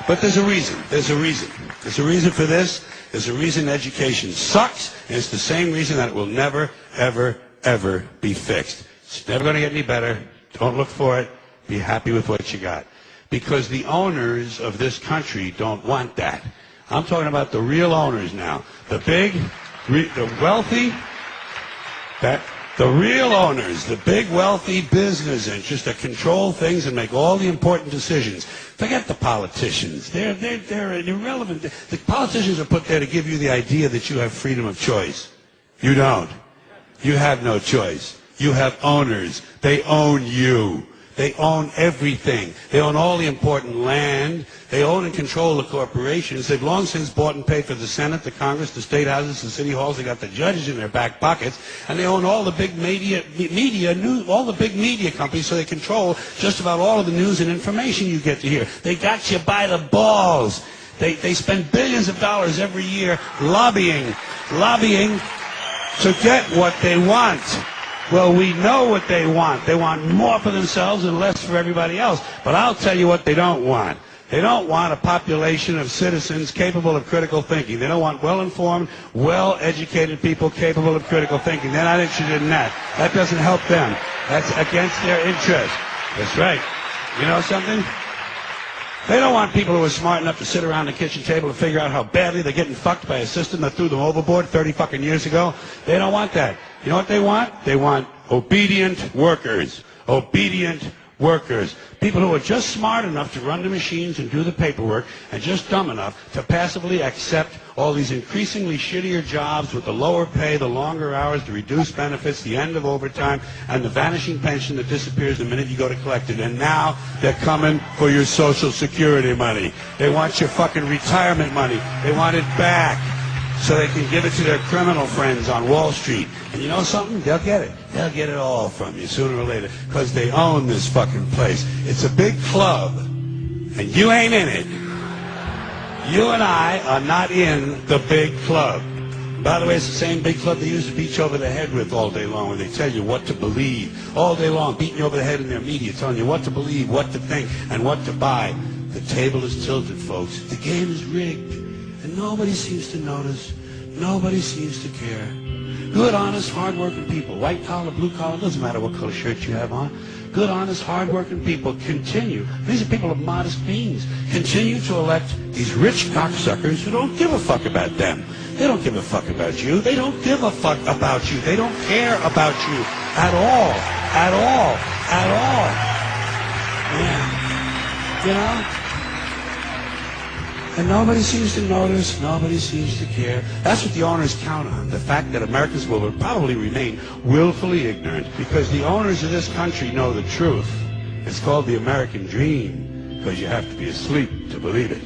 But there's a reason. There's a reason. There's a reason for this. There's a reason education sucks, and it's the same reason that it will never, ever, ever be fixed. It's never going to get any better. Don't look for it. Be happy with what you got. Because the owners of this country don't want that. I'm talking about the real owners now. The big, the wealthy, the real owners, the big wealthy business interests that control things and make all the important decisions. Forget the politicians. They're irrelevant. The politicians are put there to give you the idea that you have freedom of choice. You don't. You have no choice. You have owners. They own you. They own everything. They own all the important land. They own and control the corporations. They've long since bought and paid for the Senate, the Congress, the state houses, the city halls. They got the judges in their back pockets, and they own all the big all the big media companies. So they control just about all of the news and information you get to hear. They got you by the balls. They spend billions of dollars every year lobbying to get what they want. Well, we know what they want. They want more for themselves and less for everybody else. But I'll tell you what they don't want. They don't want a population of citizens capable of critical thinking. They don't want well-informed, well-educated people capable of critical thinking. They're not interested in that. That doesn't help them. That's against their interest. That's right. You know something? They don't want people who are smart enough to sit around the kitchen table and figure out how badly they're getting fucked by a system that threw them overboard 30 fucking years ago. They don't want that. You know what they want? They want obedient workers. Obedient workers. People who are just smart enough to run the machines and do the paperwork and just dumb enough to passively accept all these increasingly shittier jobs with the lower pay, the longer hours, the reduced benefits, the end of overtime, and the vanishing pension that disappears the minute you go to collect it. And now they're coming for your Social Security money. They want your fucking retirement money. They want it back so they can give it to their criminal friends on Wall Street. And you know something? They'll get it. They'll get it all from you sooner or later because they own this fucking place. It's a big club, and you ain't in it. You and I are not in the big club. By the way, it's the same big club they used to beat you over the head with all day long when they tell you what to believe. All day long, beating you over the head in their media, telling you what to believe, what to think, and what to buy. The table is tilted, folks. The game is rigged. And nobody seems to notice. Nobody seems to care. Good, honest, hard-working people, white collar, blue collar, doesn't matter what color shirt you have on. Good, honest, hard-working people continue. These are people of modest means. Continue to elect these rich cocksuckers who don't give a fuck about them. They don't give a fuck about you. They don't give a fuck about you. They don't care about you at all. At all. At all. Yeah. You know? And nobody seems to notice, nobody seems to care. That's what the owners count on, the fact that Americans will probably remain willfully ignorant because the owners of this country know the truth. It's called the American dream because you have to be asleep to believe it.